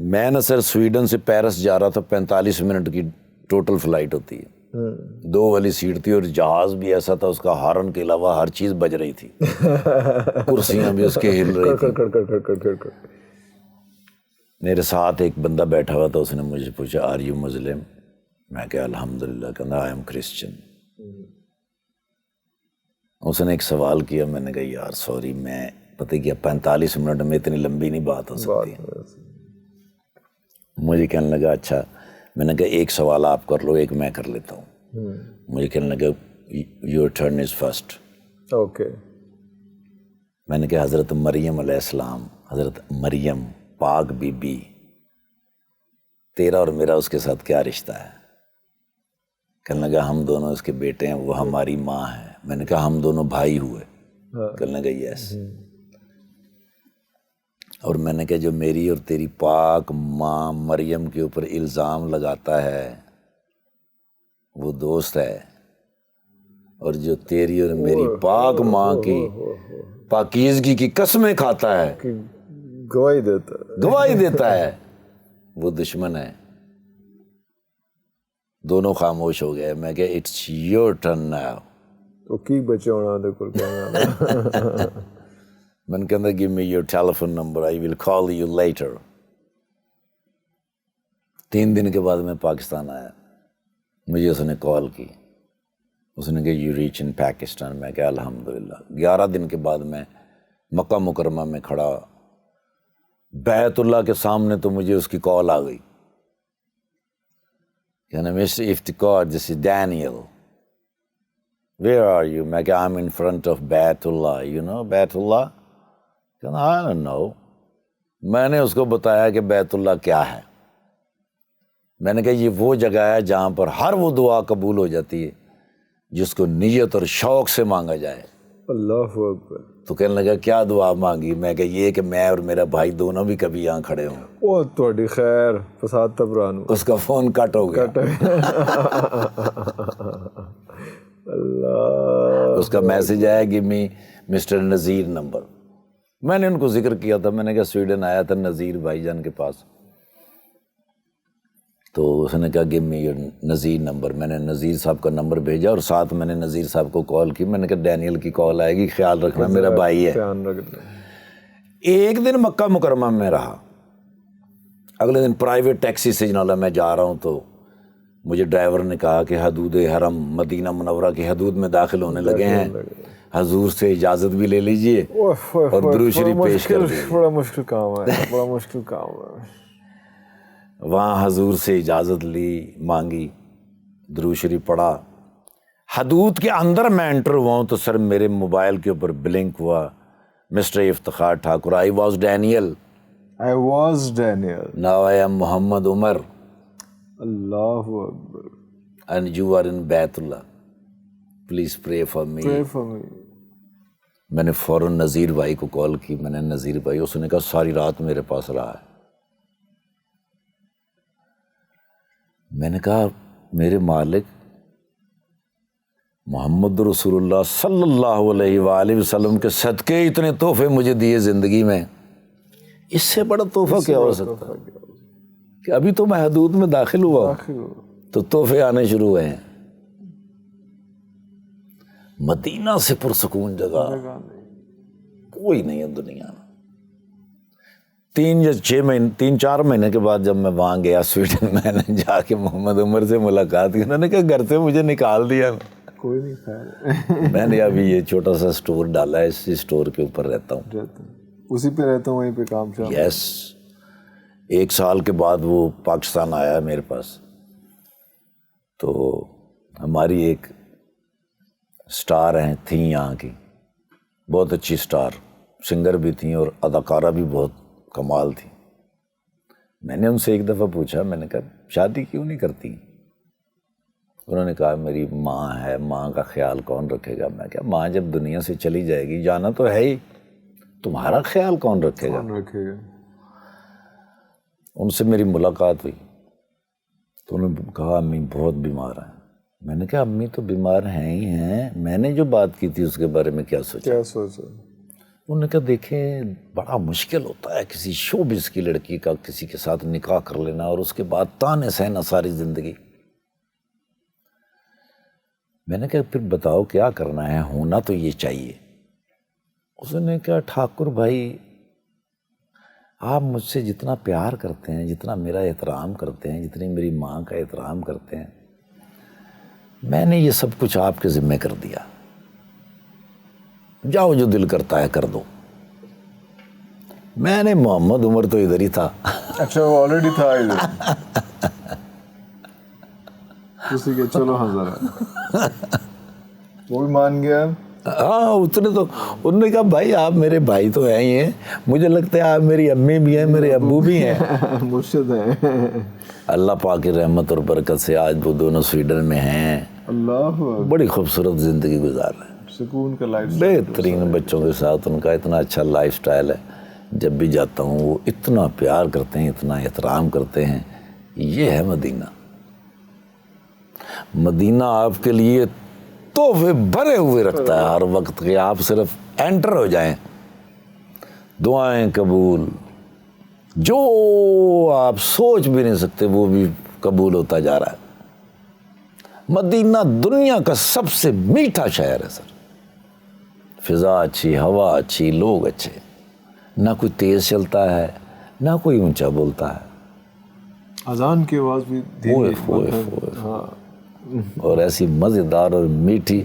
میں نا سر سویڈن سے پیرس جا رہا تھا، 45 منٹ کی ٹوٹل فلائٹ ہوتی ہے، 2 والی سیٹ تھی اور جہاز بھی ایسا تھا، اس کا ہارن کے علاوہ ہر چیز بج رہی تھی، کرسیاں بھی اس کے ہل رہی تھی۔ میرے ساتھ ایک بندہ بیٹھا ہوا تھا، اس نے مجھے پوچھا آر یو مسلم؟ میں کہا الحمدللہ، کہنا آئی ایم کرسچن۔ اس نے ایک سوال کیا، میں نے کہا یار سوری، میں پتہ کیا 45 منٹ میں اتنی لمبی نہیں بات ہو سکتی۔ مجھے کہنے لگا اچھا، میں نے کہا ایک سوال آپ کر لو، ایک میں کر لیتا ہوں۔ مجھے کہنے لگا your turn is first. Okay. میں نے کہا حضرت مریم علیہ السلام، حضرت مریم پاک بی بی، تیرا اور میرا اس کے ساتھ کیا رشتہ ہے؟ کہنے لگا ہم دونوں اس کے بیٹے ہیں، وہ ہماری ماں ہے۔ میں نے کہا ہم دونوں بھائی ہوئے؟ کہنے لگا یس۔ اور میں نے کہا جو میری اور تیری پاک ماں مریم کے اوپر الزام لگاتا ہے وہ دوست ہے، اور جو تیری اور میری پاک ماں کی پاکیزگی کی قسمیں کھاتا ہے، گواہی دیتا ہے، وہ دشمن ہے۔ دونوں خاموش ہو گئے۔ میں کہا اٹس یور ٹرن ناؤ۔ تو کی بچے ہونا دے کول کہنا۔ میں نے کہا give me your telephone number, I will call you later۔ 3 دن کے بعد میں پاکستان آیا، مجھے اس نے کال کی، اس نے کہا you reach in Pakistan۔ میں کہا الحمدللہ۔ 11 دن کے بعد میں مکہ مکرمہ میں کھڑا، بیت اللہ کے سامنے تو مجھے اس کی کال آ گئی، کہنا mister Iftikhar this is Daniel, where are you؟ میں کہا I'm in front of بیت اللہ، you know بیت اللہ؟ کہنا I don't know۔ میں نے اس کو بتایا کہ بیت اللہ کیا ہے۔ میں نے کہا یہ وہ جگہ ہے جہاں پر ہر وہ دعا قبول ہو جاتی ہے جس کو نیت اور شوق سے مانگا جائے۔ اللہ اکبر۔ تو کہنے لگا کیا دعا مانگی؟ میں کہا یہ کہ میں اور میرا بھائی دونوں بھی کبھی یہاں کھڑے ہوں۔ او تہاڈی خیر فساد تبرانو۔ اس کا فون کٹ ہو گیا، اللہ۔ اس کا میسج آیا کہ می مسٹر نذیر نمبر۔ میں نے ان کو ذکر کیا تھا، میں نے کہا سویڈن آیا تھا نذیر بھائی جان کے پاس، تو اس نے کہا give me your Nazir number. میں نے نذیر صاحب کا نمبر بھیجا اور ساتھ میں نے نذیر صاحب کو کال کی۔ میں نے کہا ڈینیل کی کال آئے گی، خیال رکھنا، میرا بھائی ہے۔ ایک دن مکہ مکرمہ میں رہا، اگلے دن پرائیویٹ ٹیکسی سے جناب میں جا رہا ہوں تو مجھے ڈرائیور نے کہا کہ حدود حرم مدینہ منورہ کی حدود میں داخل ہونے لگے ہیں، حضور سے اجازت بھی لے لیجئے اور درود شریف پیش کر دیجیے۔ بڑا مشکل کام ہے، بڑا مشکل کام ہے۔ وہاں حضور سے اجازت لی، مانگی، درود شریف پڑھا۔ حدود کے اندر میں انٹر ہوا ہوں تو سر میرے موبائل کے اوپر بلنک ہوا، mister Iftikhar Thakur, I was Daniel, now I am Muhammad Umar, اللہ اکبر، اینڈ یو آر ان بیت اللہ، پلیز پرے فار می۔ میں نے فوراً نذیر بھائی کو کال کی، میں نے نذیر بھائی، اس نے کہا ساری رات میرے پاس رہا ہے۔ میں نے کہا میرے مالک محمد رسول اللہ صلی اللہ علیہ وآلہ وسلم کے صدقے اتنے تحفے مجھے دیے زندگی میں، اس سے بڑا تحفہ کیا ہو سکتا کہ ابھی تو میں حدود میں داخل ہوا تو تحفے آنے شروع ہوئے ہیں۔ مدینہ سے پرسکون جگہ کوئی نہیں ہے دنیا میں۔ 3-4 مہینے کے بعد جب میں وہاں گیا سویڈن، میں نے جا کے محمد عمر سے ملاقات کی، انہوں نے کہا گھر سے مجھے نکال دیا۔ کوئی نہیں خیر، میں نے ابھی یہ چھوٹا سا اسٹور ڈالا ہے، اسی اسٹور کے اوپر رہتا ہوں، اسی پہ رہتا ہوں، وہیں پہ کام شام۔ یس۔ 1 سال کے بعد وہ پاکستان آیا میرے پاس، تو ہماری ایک سٹار ہیں تھیں یہاں کی، بہت اچھی سٹار، سنگر بھی تھیں اور اداکارہ بھی بہت کمال تھی۔ میں نے ان سے ایک دفعہ پوچھا، میں نے کہا شادی کیوں نہیں کرتی؟ انہوں نے کہا میری ماں ہے، ماں کا خیال کون رکھے گا؟ میں کہا ماں جب دنیا سے چلی جائے گی، جانا تو ہے ہی، تمہارا خیال کون رکھے گا؟ ان سے میری ملاقات ہوئی تو انہوں نے کہا امی بہت بیمار ہیں۔ میں نے کہا امی تو بیمار ہیں ہی ہیں، میں نے جو بات کی تھی اس کے بارے میں کیا سوچا؟ انہوں نے کہا دیکھیں بڑا مشکل ہوتا ہے کسی شوبز کی لڑکی کا کسی کے ساتھ نکاح کر لینا اور اس کے بعد تانے سہنا ساری زندگی. میں نے کہا پھر بتاؤ کیا کرنا ہے, ہونا تو یہ چاہیے. اس نے کہا ٹھاکر بھائی آپ مجھ سے جتنا پیار کرتے ہیں, جتنا میرا احترام کرتے ہیں, جتنی میری ماں کا احترام کرتے ہیں, میں نے یہ سب کچھ آپ کے ذمہ کر دیا. جاؤ جو دل کرتا ہے کر دو. میں نے محمد عمر تو ادھر ہی تھا. اچھا وہ آلریڈی تھا ادھر. اسی کے چلو حضرت وہ بھی مان گیا. ہاں اتنے تو انہوں نے کہا بھائی آپ میرے بھائی تو ہیں ہی ہیں, مجھے لگتا ہے آپ میری امی بھی ہیں میرے ابو بھی ہیں, مرشد ہیں. اللہ پاک کی رحمت اور برکت سے آج وہ دونوں سویڈن میں ہیں. اللہ بڑی خوبصورت زندگی گزار رہے ہیں, سکون کا لائف, بہترین بچوں کے ساتھ. ان کا اتنا اچھا لائف سٹائل ہے. جب بھی جاتا ہوں وہ اتنا پیار کرتے ہیں, اتنا احترام کرتے ہیں. یہ ہے مدینہ. مدینہ آپ کے لیے تحفے بھرے ہوئے رکھتا ہے ہر وقت کہ آپ صرف انٹر ہو جائیں, دعائیں قبول, جو آپ سوچ بھی نہیں سکتے وہ بھی قبول ہوتا جا رہا ہے. مدینہ دنیا کا سب سے میٹھا شہر ہے سر. فضا اچھی, ہوا اچھی, لوگ اچھے, نہ کوئی تیز چلتا ہے نہ کوئی اونچا بولتا ہے. اذان کی آواز بھی ہاں, اور ایسی مزیدار اور میٹھی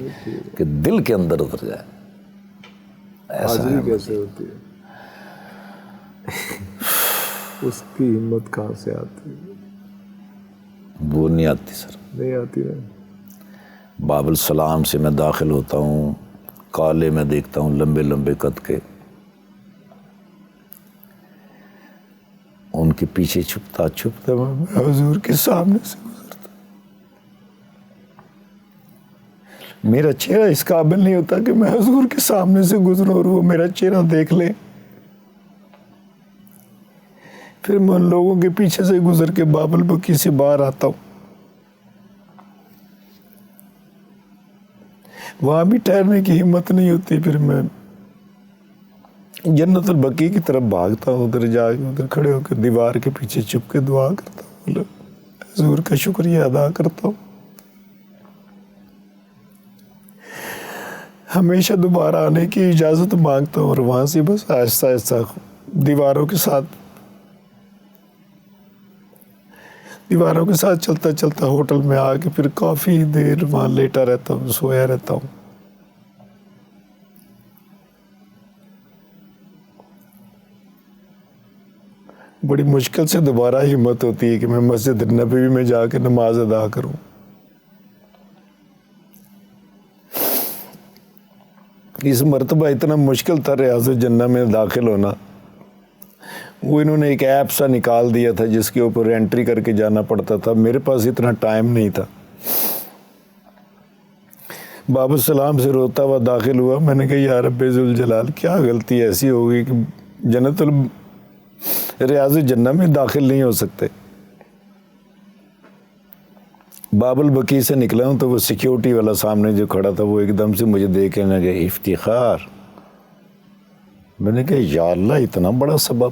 کہ دل کے اندر اتر جائے. حاضری کیسے ہوتی ہے, اس کی ہمت کہاں سے آتی ہے؟ وہ نہیں آتی سر, نہیں آتی ہے. باب السلام سے میں داخل ہوتا ہوں, کالے میں دیکھتا ہوں لمبے لمبے قد کے, ان کے پیچھے چھپتا چھپتا میں حضور کے سامنے سے گزرتا. میرا چہرہ اس قابل نہیں ہوتا کہ میں حضور کے سامنے سے گزروں اور وہ میرا چہرہ دیکھ لے. پھر میں ان لوگوں کے پیچھے سے گزر کے باب البکی سے باہر آتا ہوں. وہاں بھی ٹھہرنے کی ہمت نہیں ہوتی. پھر میں جنت البقیع کی طرف بھاگتا ہوں, ادھر جا کے ادھر کھڑے ہو کے دیوار کے پیچھے چھپ کے دعا کرتا ہوں, حضور کا شکریہ ادا کرتا ہوں. ہمیشہ دوبارہ آنے کی اجازت مانگتا ہوں, اور وہاں سے بس آہستہ آہستہ دیواروں کے ساتھ چلتا چلتا ہوٹل میں آ کے پھر کافی دیر وہاں لیٹا رہتا ہوں, سویا رہتا ہوں. بڑی مشکل سے دوبارہ ہمت ہوتی ہے کہ میں مسجد نبوی میں جا کے نماز ادا کروں. اس مرتبہ اتنا مشکل تھا ریاض الجنہ میں داخل ہونا. وہ انہوں نے ایک ایپ سا نکال دیا تھا جس کے اوپر انٹری کر کے جانا پڑتا تھا. میرے پاس اتنا ٹائم نہیں تھا. باب السلام سے روتا ہوا داخل ہوا. میں نے کہا یا رب ذوالجلال کیا غلطی ایسی ہو گئی کہ ریاض الجنہ میں داخل نہیں ہو سکتے. باب البقیع سے نکلا ہوں تو وہ سیکیورٹی والا سامنے جو کھڑا تھا وہ ایک دم سے مجھے دیکھ کے لگا افتخار. میں نے کہا یا اللہ اتنا بڑا سبب,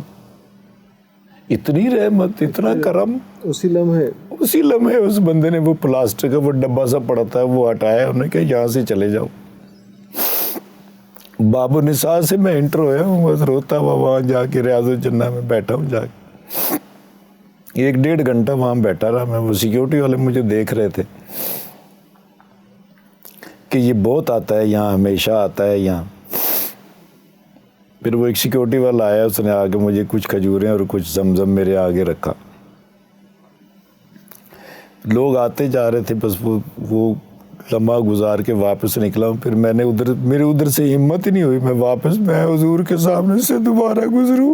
اتنی رحمت, اتنا کرم. اسی لمحے اس بندے نے وہ پلاسٹک کا وہ ڈبہ سا پڑا تھا وہ ہٹایا. انہوں نے کہا یہاں سے چلے جاؤ. باب النساء سے میں انٹر ہویا ہوں, بس روتا ہوا وہاں جا کے ریاض الجنہ میں بیٹھا ہوں. جا کے 1-1.5 گھنٹہ وہاں بیٹھا رہا میں. وہ سیکیورٹی والے مجھے دیکھ رہے تھے کہ یہ بہت آتا ہے یہاں, ہمیشہ آتا ہے یہاں. پھر وہ ایک سیکیورٹی والا آیا, اس نے آ کے مجھے کچھ کھجوریں اور کچھ زمزم میرے آگے رکھا. لوگ آتے جا رہے تھے, بس وہ لمحہ گزار کے واپس نکلا ہوں. پھر میں نے میرے ادھر سے ہمت ہی نہیں ہوئی میں حضور کے سامنے سے دوبارہ گزروں.